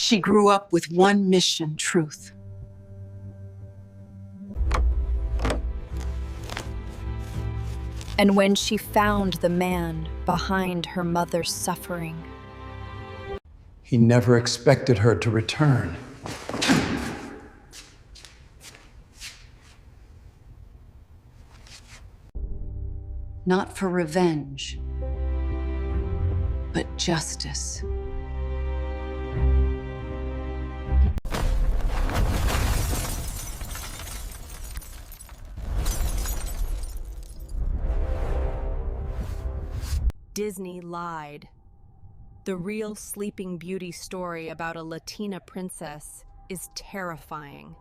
She grew up with one mission: truth. And when she found the man behind her mother's suffering, He never expected her to return. Not for revenge, but justice. Disney lied. The real Sleeping Beauty story about a Latina princess is terrifying.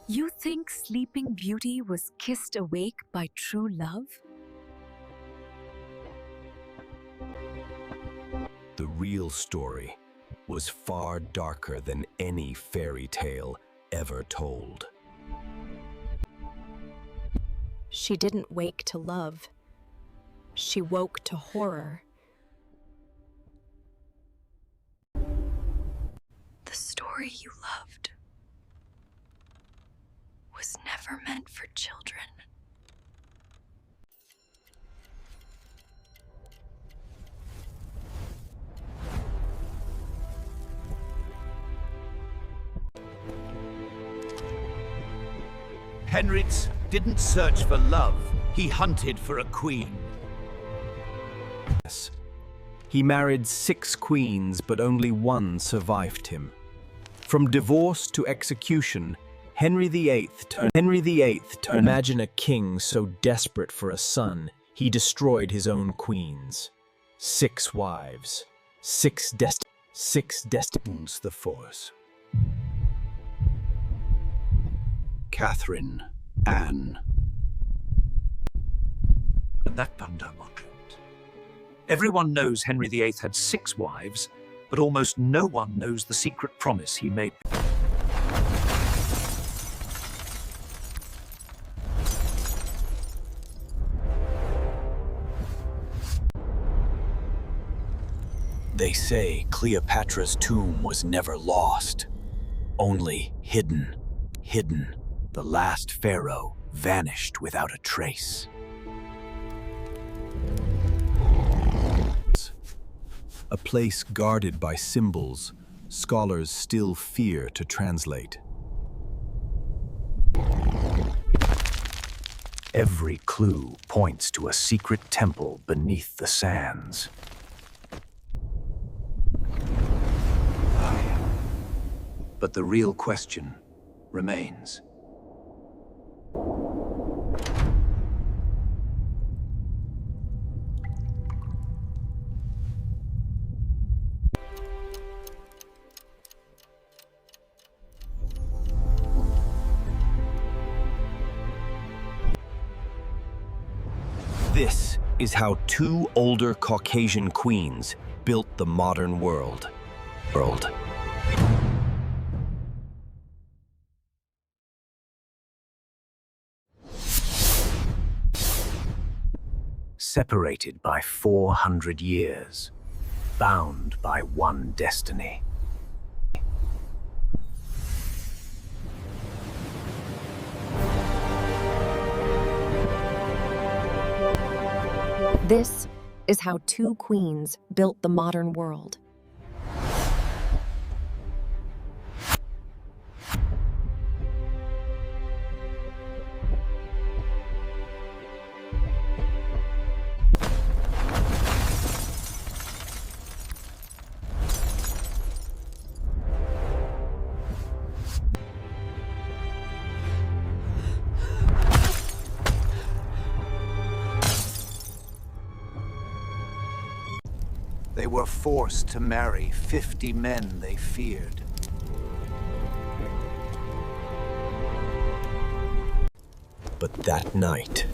You think Sleeping Beauty was kissed awake by true love? The real story was far darker than any fairy tale ever told. She didn't wake to love. She woke to horror. The story you loved was never meant for children. Henritz didn't search for love, he hunted for a queen. He married 6 queens, but only one survived him. From divorce to execution, Henry VIII turned. Imagine a king so desperate for a son, he destroyed his own queens. 6 wives, 6 destinies, the force. Catherine, Anne. And that thunder monument. Everyone knows Henry VIII had 6 wives, but almost no one knows the secret promise he made. They say Cleopatra's tomb was never lost, only hidden. The last pharaoh vanished without a trace. A place guarded by symbols scholars still fear to translate. Every clue points to a secret temple beneath the sands. But the real question remains. This is how 2 older Caucasian queens built the modern world. Separated by 400 years, bound by one destiny. This is how 2 queens built the modern world. They were forced to marry 50 men they feared. But that night,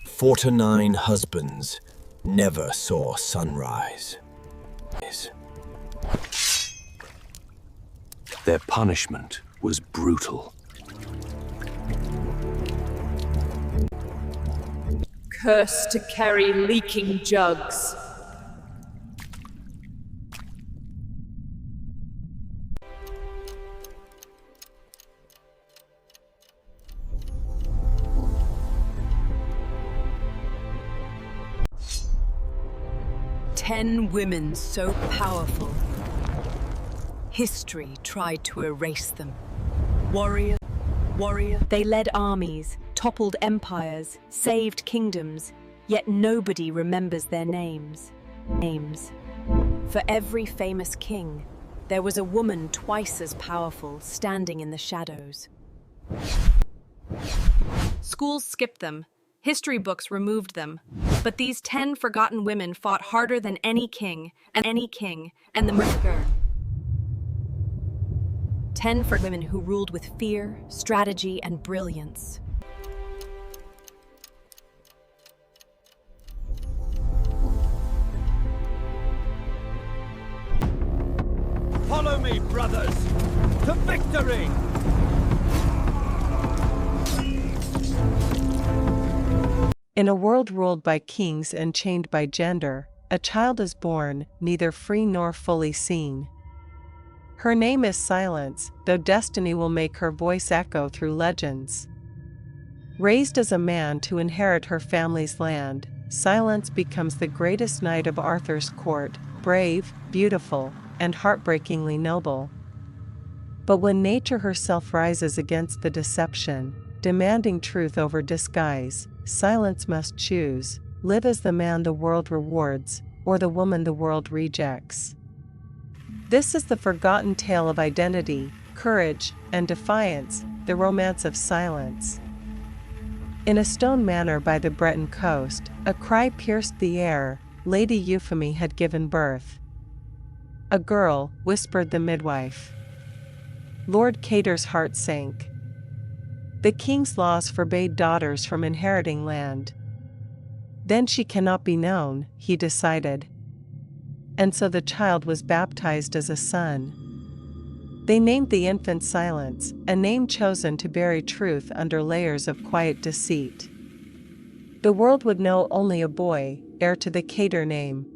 49 husbands never saw sunrise. Their punishment was brutal. Cursed to carry leaking jugs. 10 women so powerful, history tried to erase them. Warrior. They led armies, toppled empires, saved kingdoms, yet nobody remembers their names. For every famous king, there was a woman twice as powerful standing in the shadows. Schools skipped them, history books removed them, but these 10 forgotten women fought harder than any king, and the murder. 10 for women who ruled with fear, strategy, and brilliance. Follow me, brothers, to victory! In a world ruled by kings and chained by gender, a child is born, neither free nor fully seen. Her name is Silence, though destiny will make her voice echo through legends. Raised as a man to inherit her family's land, Silence becomes the greatest knight of Arthur's court, brave, beautiful, and heartbreakingly noble. But when nature herself rises against the deception, demanding truth over disguise, Silence must choose, live as the man the world rewards, or the woman the world rejects. This is the forgotten tale of identity, courage, and defiance, the romance of Silence. In a stone manor by the Breton coast, a cry pierced the air. Lady Euphemie had given birth. "A girl," whispered the midwife. Lord Cater's heart sank. The king's laws forbade daughters from inheriting land. Then she cannot be known, he decided. And so the child was baptized as a son. They named the infant Silence, a name chosen to bury truth under layers of quiet deceit. The world would know only a boy, heir to the Cater name.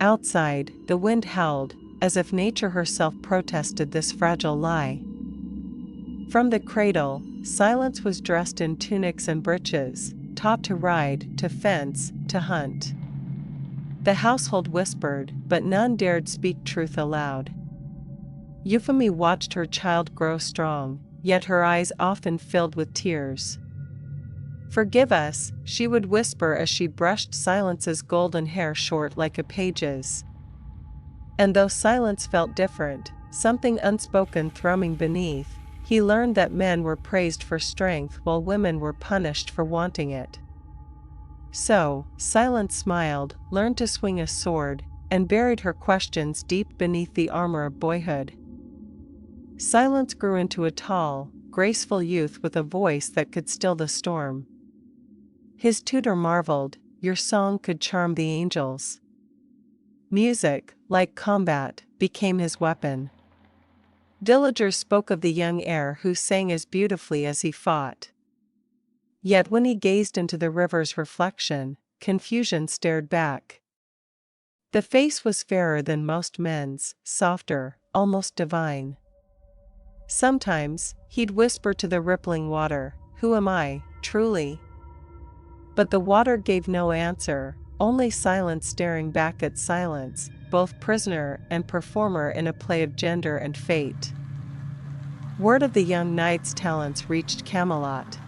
Outside, the wind howled, as if nature herself protested this fragile lie. From the cradle, Silence was dressed in tunics and breeches, taught to ride, to fence, to hunt. The household whispered, but none dared speak truth aloud. Euphemie watched her child grow strong, yet her eyes often filled with tears. "Forgive us," she would whisper as she brushed Silence's golden hair short like a page's. And though Silence felt different, something unspoken thrumming beneath, he learned that men were praised for strength while women were punished for wanting it. So, Silence smiled, learned to swing a sword, and buried her questions deep beneath the armor of boyhood. Silence grew into a tall, graceful youth with a voice that could still the storm. His tutor marveled, "Your song could charm the angels." Music, like combat, became his weapon. Villagers spoke of the young heir who sang as beautifully as he fought. Yet when he gazed into the river's reflection, confusion stared back. The face was fairer than most men's, softer, almost divine. Sometimes, he'd whisper to the rippling water, "Who am I, truly?" But the water gave no answer, only silence staring back at silence, both prisoner and performer in a play of gender and fate. Word of the young knight's talents reached Camelot.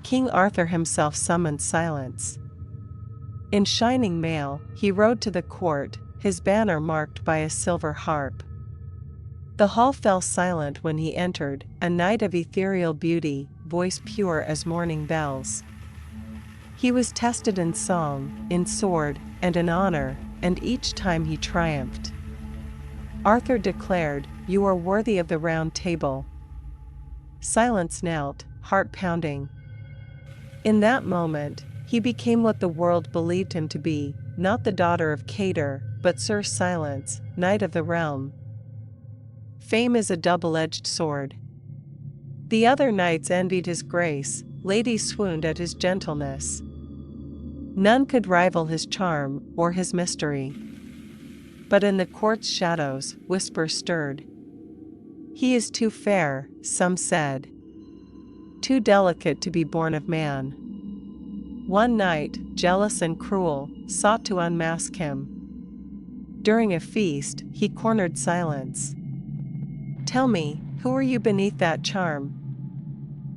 King Arthur himself summoned Silence. In shining mail, he rode to the court, his banner marked by a silver harp. The hall fell silent when he entered, a knight of ethereal beauty, voice pure as morning bells. He was tested in song, in sword, and in honor, and each time he triumphed. Arthur declared, "You are worthy of the round table." Silence knelt, heart pounding. In that moment, he became what the world believed him to be, not the daughter of Cater, but Sir Silence, Knight of the Realm. Fame is a double-edged sword. The other knights envied his grace, ladies swooned at his gentleness. None could rival his charm or his mystery. But in the court's shadows, whispers stirred. "He is too fair," some said. "Too delicate to be born of man." One night, jealous and cruel, sought to unmask him. During a feast, he cornered Silence. "Tell me, who are you beneath that charm?"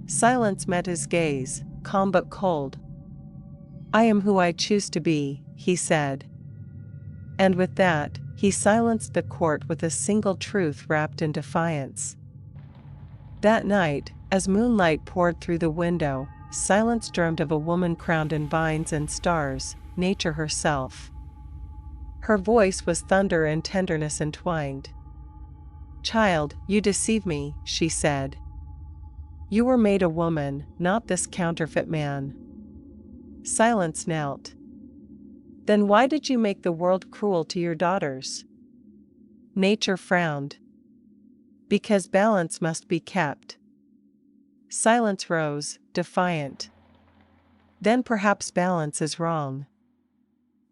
Silence met his gaze, calm but cold. "I am who I choose to be," he said. And with that, he silenced the court with a single truth wrapped in defiance. That night, as moonlight poured through the window, Silence dreamed of a woman crowned in vines and stars, nature herself. Her voice was thunder and tenderness entwined. "Child, you deceive me," she said. "You were made a woman, not this counterfeit man." Silence knelt. "Then why did you make the world cruel to your daughters?" Nature frowned. "Because balance must be kept." Silence rose, defiant. "Then perhaps balance is wrong."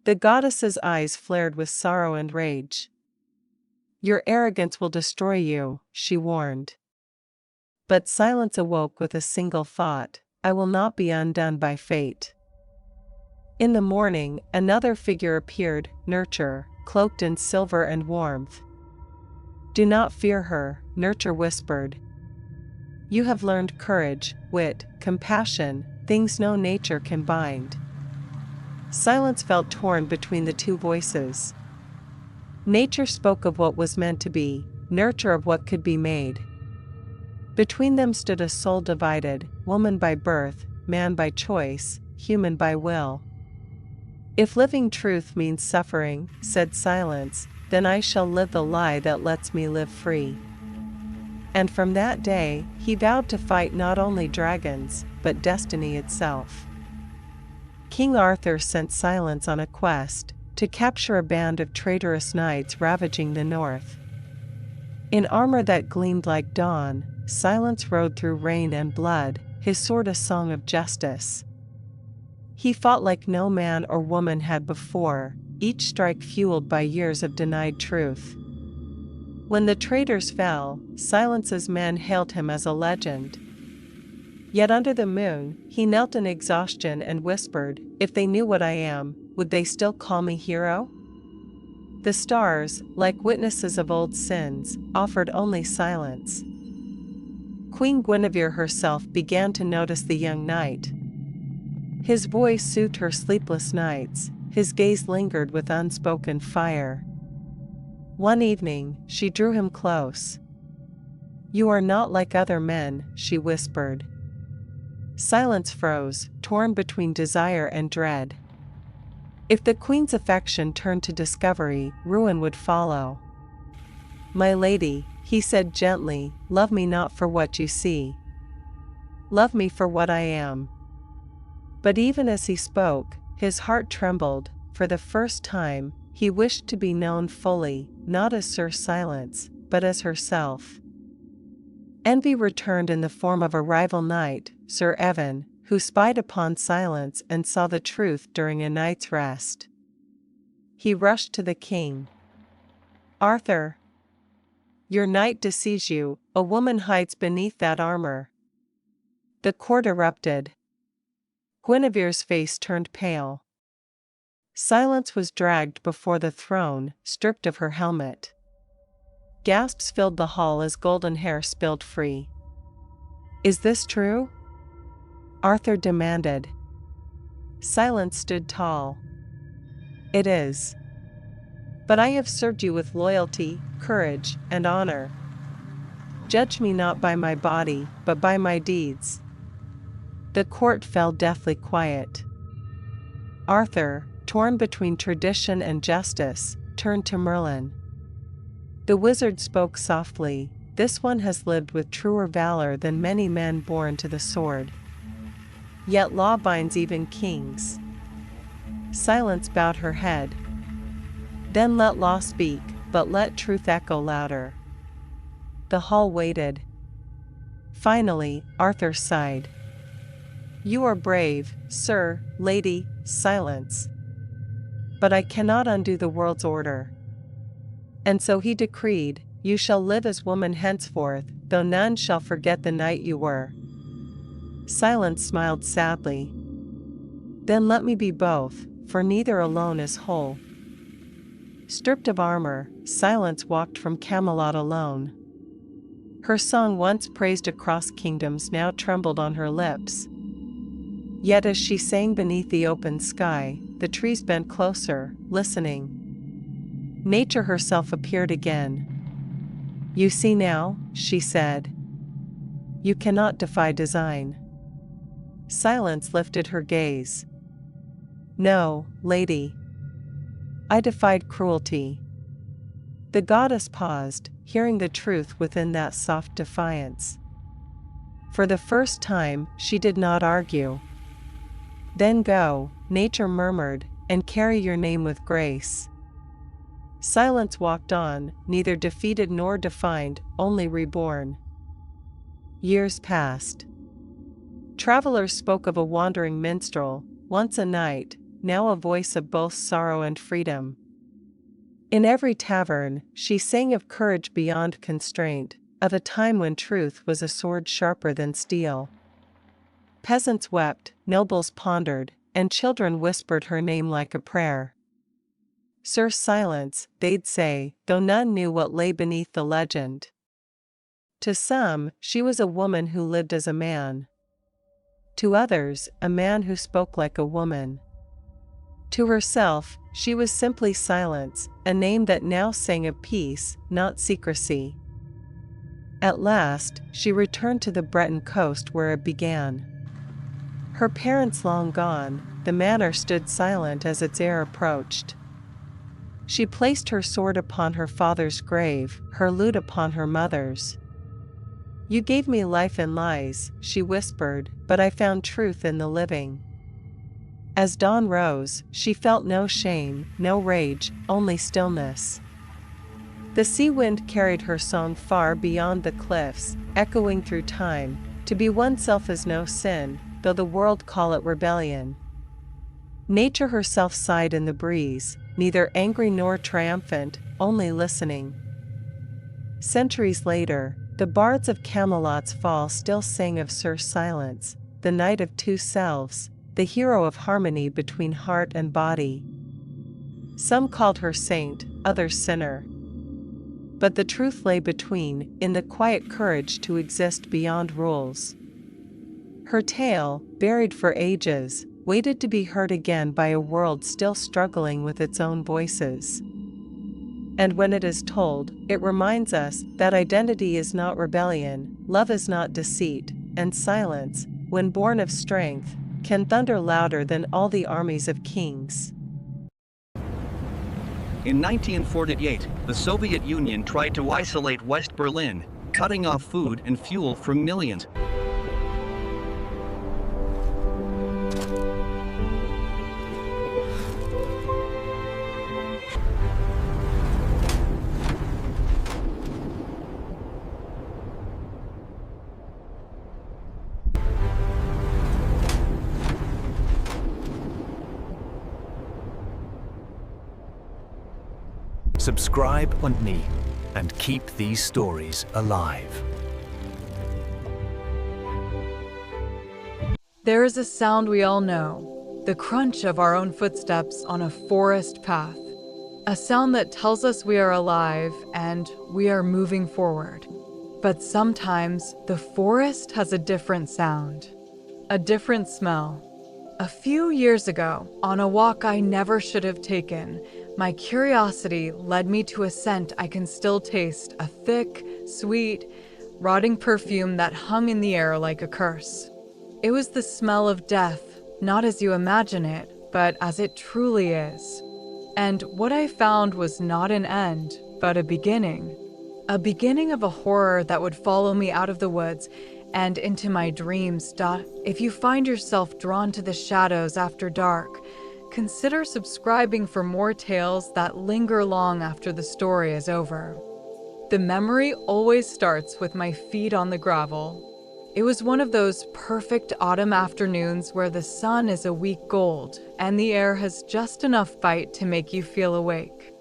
The goddess's eyes flared with sorrow and rage. "Your arrogance will destroy you," she warned. But Silence awoke with a single thought: "I will not be undone by fate." In the morning, another figure appeared, Nurture, cloaked in silver and warmth. "Do not fear her," Nurture whispered. "You have learned courage, wit, compassion, things no nature can bind." Silence felt torn between the two voices. Nature spoke of what was meant to be, Nurture of what could be made. Between them stood a soul divided, woman by birth, man by choice, human by will. "If living truth means suffering," said Silence, "then I shall live the lie that lets me live free." And from that day, he vowed to fight not only dragons, but destiny itself. King Arthur sent Silence on a quest to capture a band of traitorous knights ravaging the north. In armor that gleamed like dawn, Silence rode through rain and blood, his sword a song of justice. He fought like no man or woman had before, each strike fueled by years of denied truth. When the traitors fell, Silence's men hailed him as a legend. Yet under the moon, he knelt in exhaustion and whispered, "If they knew what I am, would they still call me hero?" The stars, like witnesses of old sins, offered only silence. Queen Guinevere herself began to notice the young knight. His voice soothed her sleepless nights, his gaze lingered with unspoken fire. One evening, she drew him close. "You are not like other men," she whispered. Silence froze, torn between desire and dread. If the queen's affection turned to discovery, ruin would follow. "My lady," he said gently, "love me not for what you see. Love me for what I am." But even as he spoke, his heart trembled. For the first time, he wished to be known fully, not as Sir Silence, but as herself. Envy returned in the form of a rival knight, Sir Evan, who spied upon Silence and saw the truth during a night's rest. He rushed to the king. "Arthur, your knight deceives you, a woman hides beneath that armor." The court erupted. Guinevere's face turned pale. Silence was dragged before the throne, stripped of her helmet. Gasps filled the hall as golden hair spilled free. "Is this true?" Arthur demanded. Silence stood tall. "It is. But I have served you with loyalty, courage, and honor. Judge me not by my body, but by my deeds." The court fell deathly quiet. Arthur, torn between tradition and justice, turned to Merlin. The wizard spoke softly, "This one has lived with truer valor than many men born to the sword. Yet law binds even kings." Silence bowed her head. "Then let law speak, but let truth echo louder." The hall waited. Finally, Arthur sighed. "You are brave, sir, lady, Silence. But I cannot undo the world's order." And so he decreed, "You shall live as woman henceforth, though none shall forget the knight you were." Silence smiled sadly. Then let me be both, for neither alone is whole. Stripped of armor, Silence walked from Camelot alone. Her song once praised across kingdoms now trembled on her lips. Yet as she sang beneath the open sky, the trees bent closer, listening. Nature herself appeared again. "You see now," she said. "You cannot defy design." Silence lifted her gaze. "No, lady. I defied cruelty." The goddess paused, hearing the truth within that soft defiance. For the first time, she did not argue. "Then go," nature murmured, "and carry your name with grace." Silence walked on, neither defeated nor defined, only reborn. Years passed. Travelers spoke of a wandering minstrel, once a knight, now a voice of both sorrow and freedom. In every tavern, she sang of courage beyond constraint, of a time when truth was a sword sharper than steel. Peasants wept, nobles pondered, and children whispered her name like a prayer. "Sir Silence," they'd say, though none knew what lay beneath the legend. To some, she was a woman who lived as a man. To others, a man who spoke like a woman. To herself, she was simply Silence, a name that now sang of peace, not secrecy. At last, she returned to the Breton coast where it began. Her parents long gone, the manor stood silent as its heir approached. She placed her sword upon her father's grave, her lute upon her mother's. "You gave me life in lies," she whispered, "but I found truth in the living." As dawn rose, she felt no shame, no rage, only stillness. The sea wind carried her song far beyond the cliffs, echoing through time. To be oneself is no sin, though the world call it rebellion. Nature herself sighed in the breeze, neither angry nor triumphant, only listening. Centuries later, the bards of Camelot's fall still sang of Sir Silence, the knight of two selves, the hero of harmony between heart and body. Some called her saint, others sinner. But the truth lay between, in the quiet courage to exist beyond rules. Her tale, buried for ages, waited to be heard again by a world still struggling with its own voices. And when it is told, it reminds us that identity is not rebellion, love is not deceit, and silence, when born of strength, can thunder louder than all the armies of kings. In 1948, the Soviet Union tried to isolate West Berlin, cutting off food and fuel for millions. Subscribe on me and keep these stories alive. There is a sound we all know, the crunch of our own footsteps on a forest path. A sound that tells us we are alive and we are moving forward. But sometimes the forest has a different sound, a different smell. A few years ago, on a walk I never should have taken, my curiosity led me to a scent I can still taste, a thick, sweet, rotting perfume that hung in the air like a curse. It was the smell of death, not as you imagine it, but as it truly is. And what I found was not an end, but a beginning. A beginning of a horror that would follow me out of the woods and into my dreams. If you find yourself drawn to the shadows after dark, consider subscribing for more tales that linger long after the story is over. The memory always starts with my feet on the gravel. It was one of those perfect autumn afternoons where the sun is a weak gold and the air has just enough bite to make you feel awake.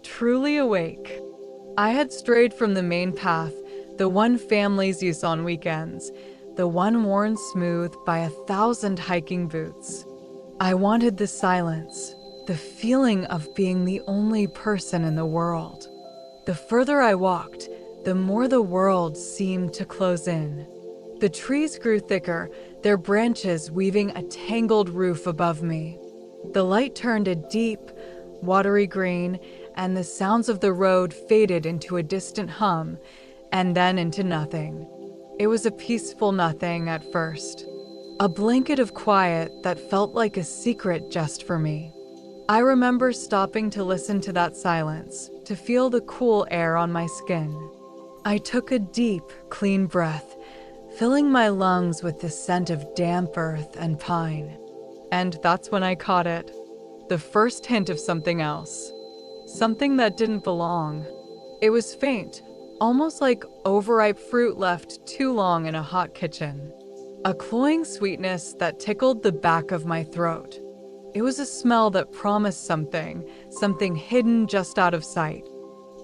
Truly awake. I had strayed from the main path, the one families use on weekends, the one worn smooth by 1,000 hiking boots. I wanted the silence, the feeling of being the only person in the world. The further I walked, the more the world seemed to close in. The trees grew thicker, their branches weaving a tangled roof above me. The light turned a deep, watery green, and the sounds of the road faded into a distant hum, and then into nothing. It was a peaceful nothing at first, a blanket of quiet that felt like a secret just for me. I remember stopping to listen to that silence, to feel the cool air on my skin. I took a deep, clean breath, filling my lungs with the scent of damp earth and pine. And that's when I caught it. The first hint of something else. Something that didn't belong. It was faint, almost like overripe fruit left too long in a hot kitchen. A cloying sweetness that tickled the back of my throat. It was a smell that promised something hidden just out of sight.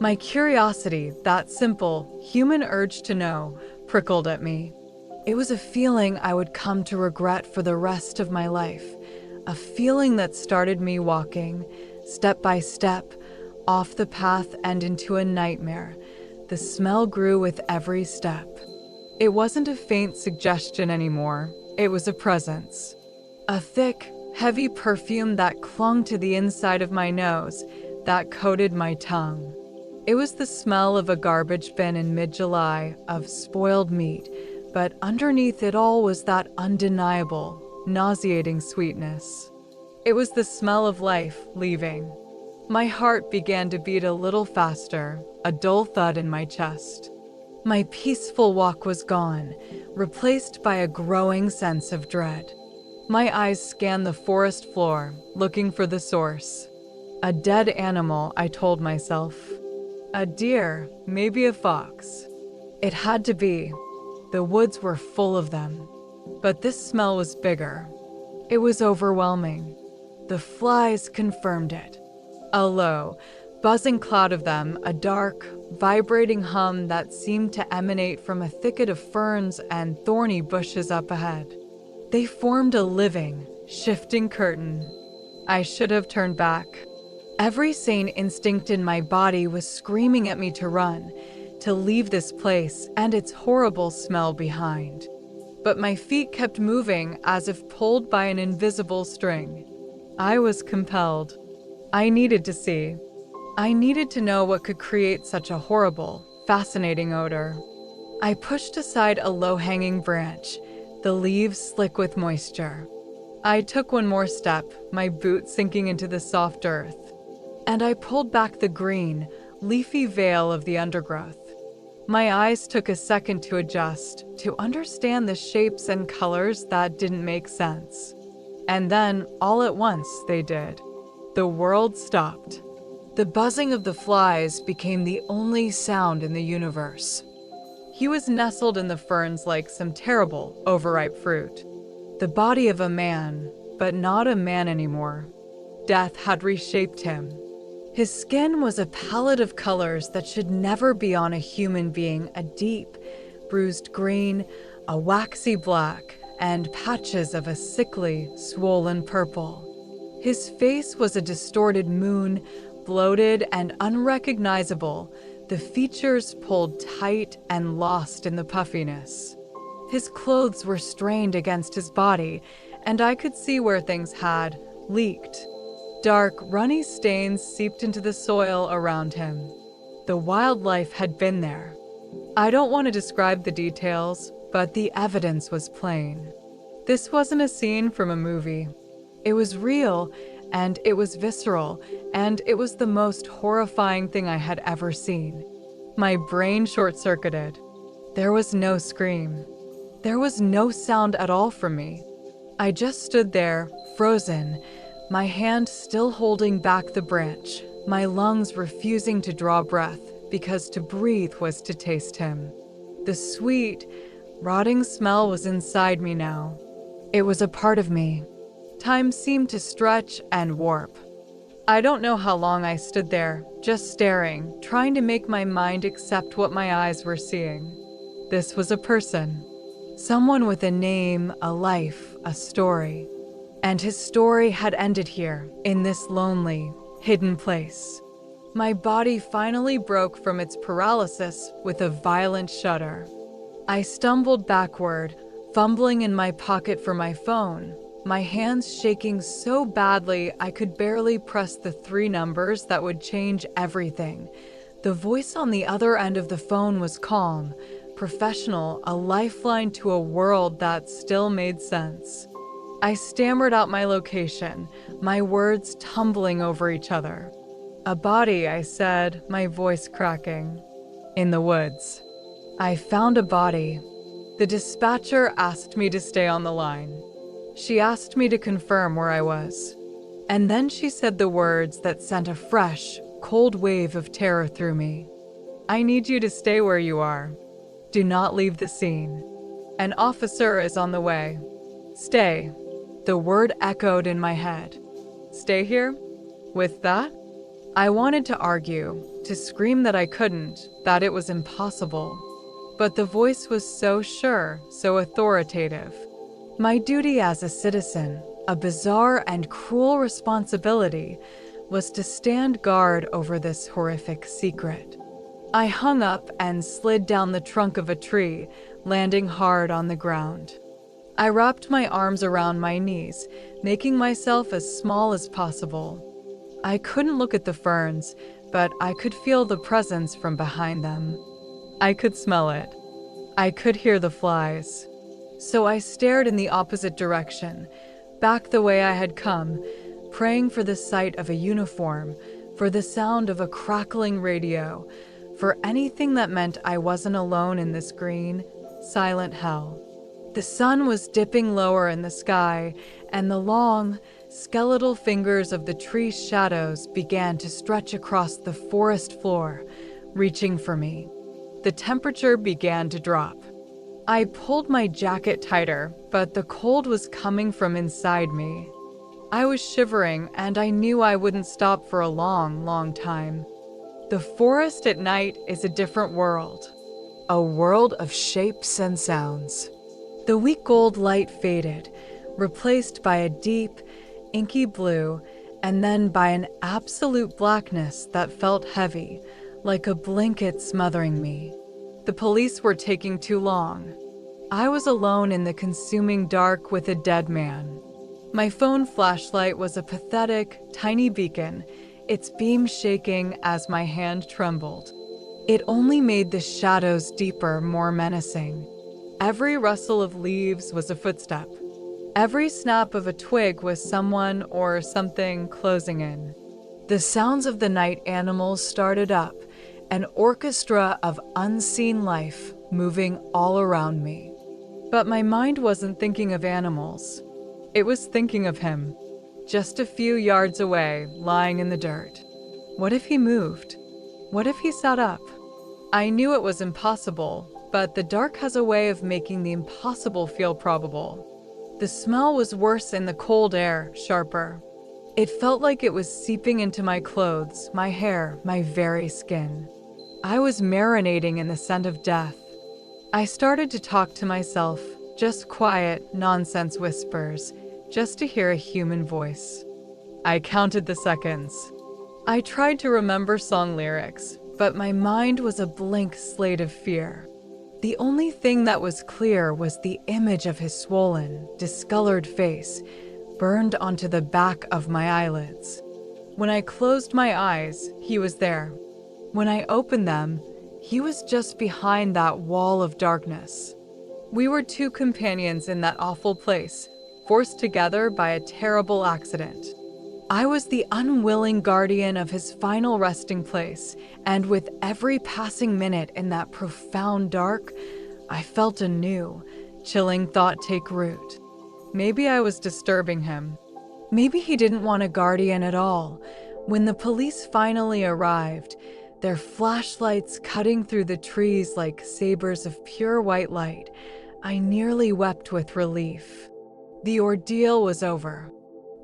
My curiosity, that simple, human urge to know, prickled at me. It was a feeling I would come to regret for the rest of my life. A feeling that started me walking, step by step, off the path and into a nightmare. The smell grew with every step. It wasn't a faint suggestion anymore. It was a presence. A thick, heavy perfume that clung to the inside of my nose, that coated my tongue. It was the smell of a garbage bin in mid-July, of spoiled meat, but underneath it all was that undeniable, nauseating sweetness. It was the smell of life leaving. My heart began to beat a little faster, a dull thud in my chest. My peaceful walk was gone, replaced by a growing sense of dread. My eyes scanned the forest floor, looking for the source. A dead animal, I told myself. A deer, maybe a fox. It had to be. The woods were full of them. But this smell was bigger. It was overwhelming. The flies confirmed it. A low, buzzing cloud of them, a dark, vibrating hum that seemed to emanate from a thicket of ferns and thorny bushes up ahead. They formed a living, shifting curtain. I should have turned back. Every sane instinct in my body was screaming at me to run, to leave this place and its horrible smell behind. But my feet kept moving as if pulled by an invisible string. I was compelled. I needed to see. I needed to know what could create such a horrible, fascinating odor. I pushed aside a low-hanging branch, the leaves slick with moisture. I took one more step, my boot sinking into the soft earth, and I pulled back the green, leafy veil of the undergrowth. My eyes took a second to adjust, to understand the shapes and colors that didn't make sense. And then, all at once, they did. The world stopped. The buzzing of the flies became the only sound in the universe. He was nestled in the ferns like some terrible, overripe fruit. The body of a man, but not a man anymore. Death had reshaped him. His skin was a palette of colors that should never be on a human being, a deep, bruised green, a waxy black, and patches of a sickly, swollen purple. His face was a distorted moon, bloated and unrecognizable, the features pulled tight and lost in the puffiness. His clothes were strained against his body, and I could see where things had leaked. Dark, runny stains seeped into the soil around him. The wildlife had been there. I don't want to describe the details, but the evidence was plain. This wasn't a scene from a movie. It was real, and it was visceral, and it was the most horrifying thing I had ever seen. My brain short-circuited. There was no scream. There was no sound at all from me. I just stood there, frozen, my hand still holding back the branch, my lungs refusing to draw breath because to breathe was to taste him. The sweet, rotting smell was inside me now. It was a part of me. Time seemed to stretch and warp. I don't know how long I stood there, just staring, trying to make my mind accept what my eyes were seeing. This was a person. Someone with a name, a life, a story. And his story had ended here, in this lonely, hidden place. My body finally broke from its paralysis with a violent shudder. I stumbled backward, fumbling in my pocket for my phone, my hands shaking so badly I could barely press the 3 numbers that would change everything. The voice on the other end of the phone was calm, professional, a lifeline to a world that still made sense. I stammered out my location, my words tumbling over each other. "A body," I said, my voice cracking. "In the woods." I found a body. The dispatcher asked me to stay on the line. She asked me to confirm where I was. And then she said the words that sent a fresh, cold wave of terror through me. "I need you to stay where you are. Do not leave the scene. An officer is on the way. Stay." The word echoed in my head. Stay here? With that? I wanted to argue, to scream that I couldn't, that it was impossible. But the voice was so sure, so authoritative. My duty as a citizen, a bizarre and cruel responsibility, was to stand guard over this horrific secret. I hung up and slid down the trunk of a tree, landing hard on the ground. I wrapped my arms around my knees, making myself as small as possible. I couldn't look at the ferns, but I could feel the presence from behind them. I could smell it. I could hear the flies. So I stared in the opposite direction, back the way I had come, praying for the sight of a uniform, for the sound of a crackling radio, for anything that meant I wasn't alone in this green, silent hell. The sun was dipping lower in the sky, and the long, skeletal fingers of the tree's shadows began to stretch across the forest floor, reaching for me. The temperature began to drop. I pulled my jacket tighter, but the cold was coming from inside me. I was shivering, and I knew I wouldn't stop for a long, long time. The forest at night is a different world, a world of shapes and sounds. The weak gold light faded, replaced by a deep, inky blue, and then by an absolute blackness that felt heavy, like a blanket smothering me. The police were taking too long. I was alone in the consuming dark with a dead man. My phone flashlight was a pathetic, tiny beacon, its beam shaking as my hand trembled. It only made the shadows deeper, more menacing. Every rustle of leaves was a footstep. Every snap of a twig was someone or something closing in. The sounds of the night animals started up, an orchestra of unseen life moving all around me. But my mind wasn't thinking of animals. It was thinking of him, just a few yards away, lying in the dirt. What if he moved? What if he sat up? I knew it was impossible, but the dark has a way of making the impossible feel probable. The smell was worse in the cold air, sharper. It felt like it was seeping into my clothes, my hair, my very skin. I was marinating in the scent of death. I started to talk to myself, just quiet, nonsense whispers, just to hear a human voice. I counted the seconds. I tried to remember song lyrics, but my mind was a blank slate of fear. The only thing that was clear was the image of his swollen, discolored face, burned onto the back of my eyelids. When I closed my eyes, he was there. When I opened them, he was just behind that wall of darkness. We were 2 companions in that awful place, forced together by a terrible accident. I was the unwilling guardian of his final resting place, and with every passing minute in that profound dark, I felt a new, chilling thought take root. Maybe I was disturbing him. Maybe he didn't want a guardian at all. When the police finally arrived, their flashlights cutting through the trees like sabers of pure white light, I nearly wept with relief. The ordeal was over.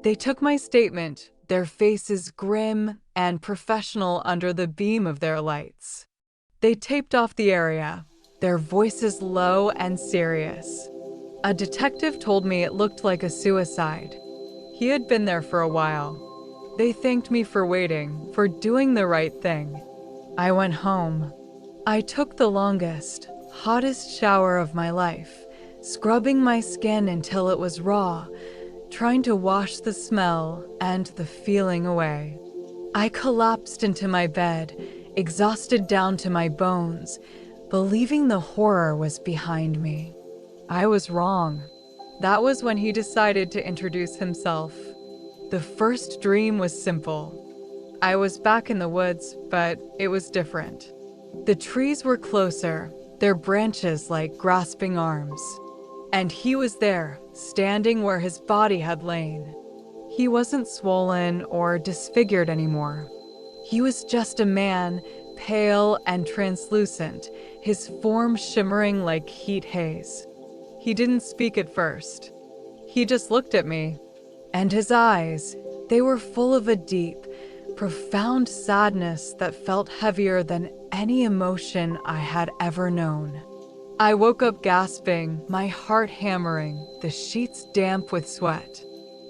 They took my statement, their faces grim and professional under the beam of their lights. They taped off the area, their voices low and serious. A detective told me it looked like a suicide. He had been there for a while. They thanked me for waiting, for doing the right thing. I went home. I took the longest, hottest shower of my life, scrubbing my skin until it was raw, trying to wash the smell and the feeling away. I collapsed into my bed, exhausted down to my bones, believing the horror was behind me. I was wrong. That was when he decided to introduce himself. The first dream was simple. I was back in the woods, but it was different. The trees were closer, their branches like grasping arms. And he was there, standing where his body had lain. He wasn't swollen or disfigured anymore. He was just a man, pale and translucent, his form shimmering like heat haze. He didn't speak at first. He just looked at me. And his eyes, they were full of a deep, profound sadness that felt heavier than any emotion I had ever known. I woke up gasping, my heart hammering, the sheets damp with sweat.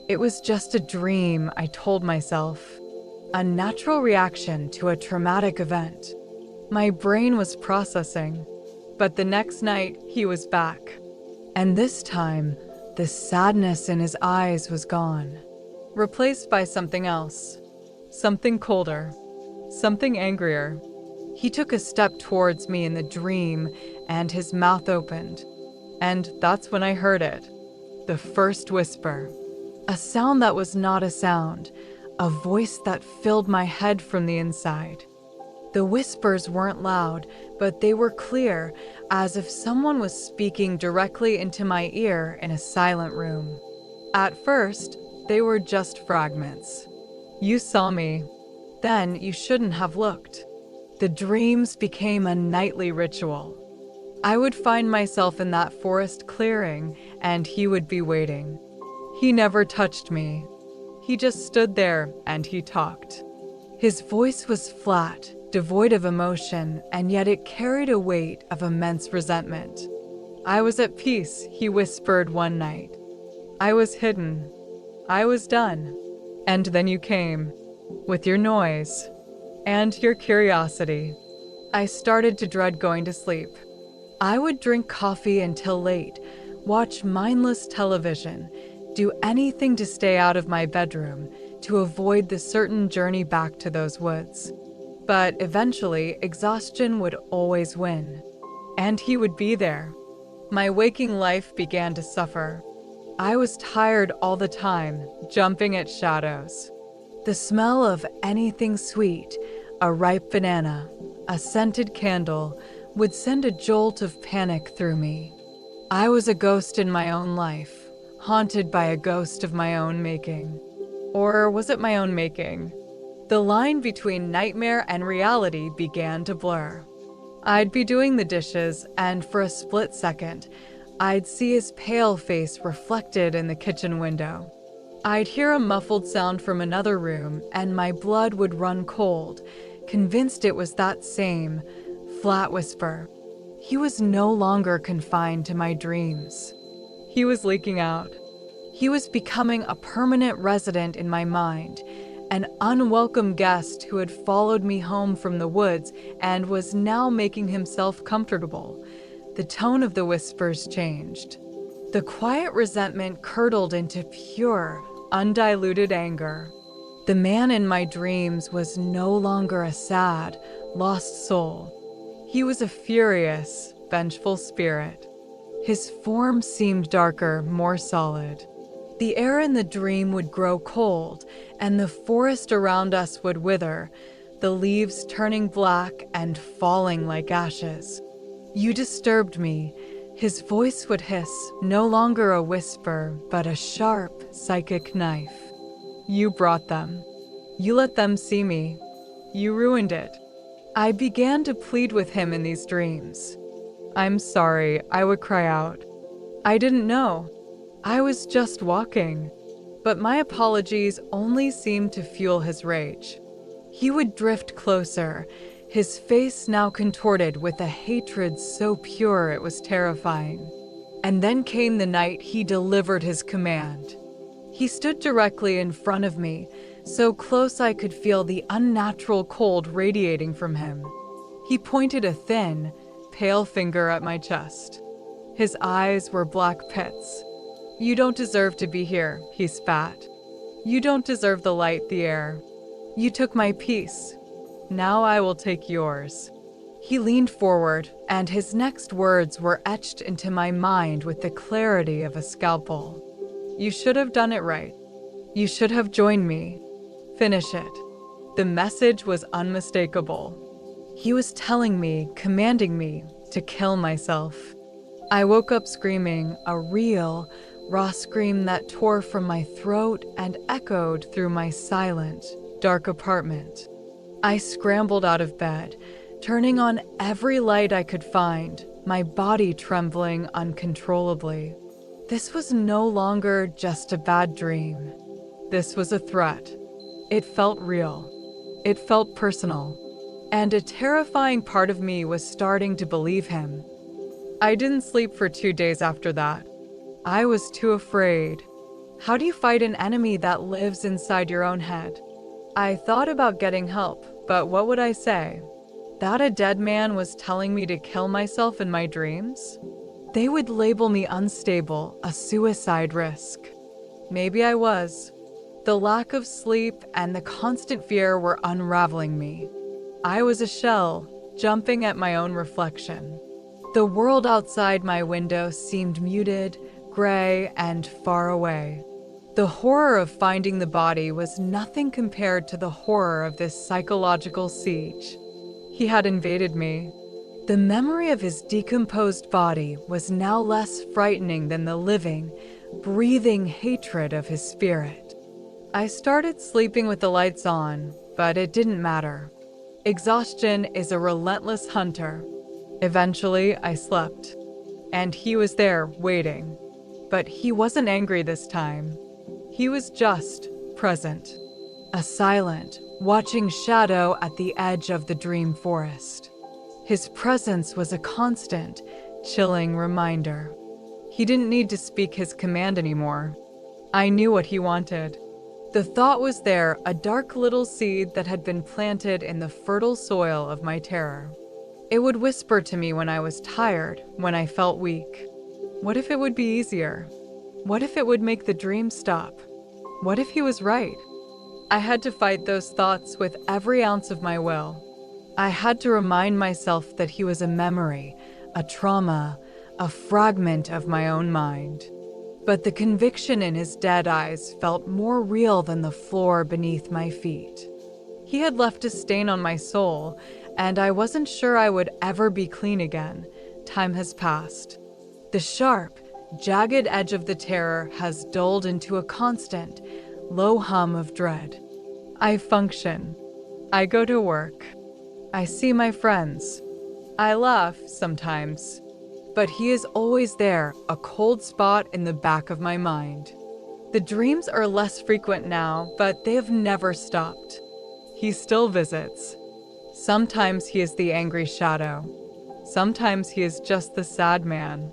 It was just a dream, I told myself. A natural reaction to a traumatic event. My brain was processing. But the next night, he was back. And this time, the sadness in his eyes was gone, replaced by something else. Something colder. Something angrier. He took a step towards me in the dream, and his mouth opened. And that's when I heard it. The first whisper. A sound that was not a sound. A voice that filled my head from the inside. The whispers weren't loud, but they were clear, as if someone was speaking directly into my ear in a silent room. At first, they were just fragments. You saw me. Then you shouldn't have looked. The dreams became a nightly ritual. I would find myself in that forest clearing, and he would be waiting. He never touched me. He just stood there, and he talked. His voice was flat, devoid of emotion, and yet it carried a weight of immense resentment. I was at peace, he whispered one night. I was hidden. I was done. And then you came, with your noise, and your curiosity. I started to dread going to sleep. I would drink coffee until late, watch mindless television, do anything to stay out of my bedroom, to avoid the certain journey back to those woods. But eventually, exhaustion would always win. And he would be there. My waking life began to suffer. I was tired all the time, jumping at shadows. The smell of anything sweet, a ripe banana, a scented candle, would send a jolt of panic through me. I was a ghost in my own life, haunted by a ghost of my own making. Or was it my own making? The line between nightmare and reality began to blur. I'd be doing the dishes, and for a split second, I'd see his pale face reflected in the kitchen window. I'd hear a muffled sound from another room, and my blood would run cold, convinced it was that same, flat whisper. He was no longer confined to my dreams. He was leaking out. He was becoming a permanent resident in my mind, an unwelcome guest who had followed me home from the woods and was now making himself comfortable. The tone of the whispers changed. The quiet resentment curdled into pure, undiluted anger. The man in my dreams was no longer a sad, lost soul. He was a furious, vengeful spirit. His form seemed darker, more solid. The air in the dream would grow cold, and the forest around us would wither, the leaves turning black and falling like ashes. You disturbed me. His voice would hiss, no longer a whisper, but a sharp, psychic knife. You brought them. You let them see me. You ruined it. I began to plead with him in these dreams. I'm sorry, I would cry out. I didn't know. I was just walking. But my apologies only seemed to fuel his rage. He would drift closer, his face now contorted with a hatred so pure it was terrifying. And then came the night he delivered his command. He stood directly in front of me, so close I could feel the unnatural cold radiating from him. He pointed a thin, pale finger at my chest. His eyes were black pits. "You don't deserve to be here," he spat. "You don't deserve the light, the air. You took my peace. Now I will take yours." He leaned forward, and his next words were etched into my mind with the clarity of a scalpel. "You should have done it right. You should have joined me. Finish it." The message was unmistakable. He was telling me, commanding me, to kill myself. I woke up screaming, a real, raw scream that tore from my throat and echoed through my silent, dark apartment. I scrambled out of bed, turning on every light I could find, my body trembling uncontrollably. This was no longer just a bad dream. This was a threat. It felt real. It felt personal. And a terrifying part of me was starting to believe him. I didn't sleep for 2 days after that. I was too afraid. How do you fight an enemy that lives inside your own head? I thought about getting help, but what would I say? That a dead man was telling me to kill myself in my dreams? They would label me unstable, a suicide risk. Maybe I was. The lack of sleep and the constant fear were unraveling me. I was a shell, jumping at my own reflection. The world outside my window seemed muted, gray, and far away. The horror of finding the body was nothing compared to the horror of this psychological siege. He had invaded me. The memory of his decomposed body was now less frightening than the living, breathing hatred of his spirit. I started sleeping with the lights on, but it didn't matter. Exhaustion is a relentless hunter. Eventually, I slept, and he was there waiting. But he wasn't angry this time. He was just present, a silent, watching shadow at the edge of the dream forest. His presence was a constant, chilling reminder. He didn't need to speak his command anymore. I knew what he wanted. The thought was there, a dark little seed that had been planted in the fertile soil of my terror. It would whisper to me when I was tired, when I felt weak. What if it would be easier? What if it would make the dream stop? What if he was right? I had to fight those thoughts with every ounce of my will. I had to remind myself that he was a memory, a trauma, a fragment of my own mind. But the conviction in his dead eyes felt more real than the floor beneath my feet. He had left a stain on my soul, and I wasn't sure I would ever be clean again. Time has passed. The sharp, jagged edge of the terror has dulled into a constant, low hum of dread. I function. I go to work. I see my friends. I laugh sometimes. But he is always there, a cold spot in the back of my mind. The dreams are less frequent now, but they have never stopped. He still visits. Sometimes he is the angry shadow. Sometimes he is just the sad man.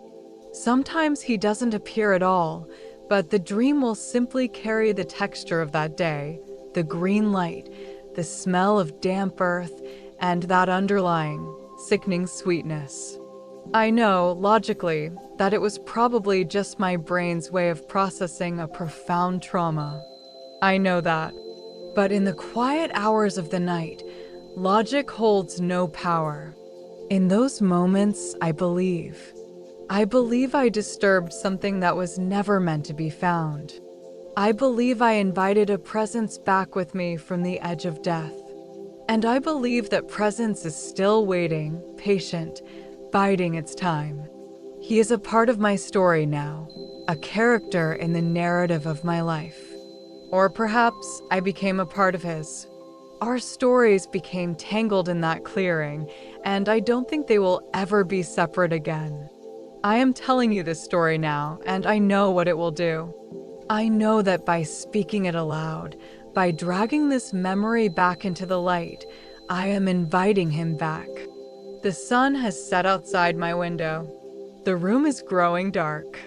Sometimes he doesn't appear at all, but the dream will simply carry the texture of that day, the green light, the smell of damp earth, and that underlying, sickening sweetness. I know, logically, that it was probably just my brain's way of processing a profound trauma. I know that. But in the quiet hours of the night, logic holds no power. In those moments, I believe. I believe I disturbed something that was never meant to be found. I believe I invited a presence back with me from the edge of death. And I believe that presence is still waiting, patient, biding its time. He is a part of my story now, a character in the narrative of my life. Or perhaps I became a part of his. Our stories became tangled in that clearing, and I don't think they will ever be separate again. I am telling you this story now, and I know what it will do. I know that by speaking it aloud, by dragging this memory back into the light, I am inviting him back. The sun has set outside my window. The room is growing dark.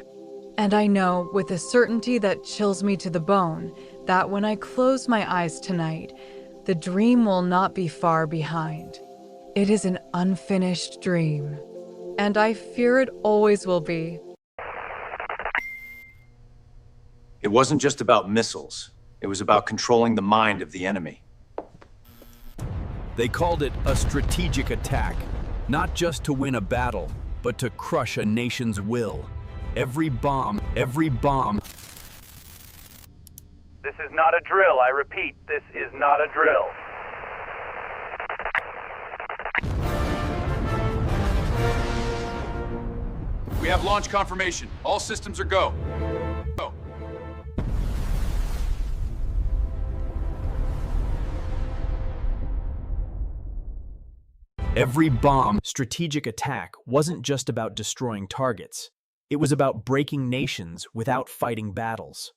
And I know with a certainty that chills me to the bone that when I close my eyes tonight, the dream will not be far behind. It is an unfinished dream, and I fear it always will be. It wasn't just about missiles. It was about controlling the mind of the enemy. They called it a strategic attack, not just to win a battle, but to crush a nation's will. Every bomb. This is not a drill, I repeat, this is not a drill. We have launch confirmation. All systems are go. Go. Every bomb strategic attack wasn't just about destroying targets. It was about breaking nations without fighting battles.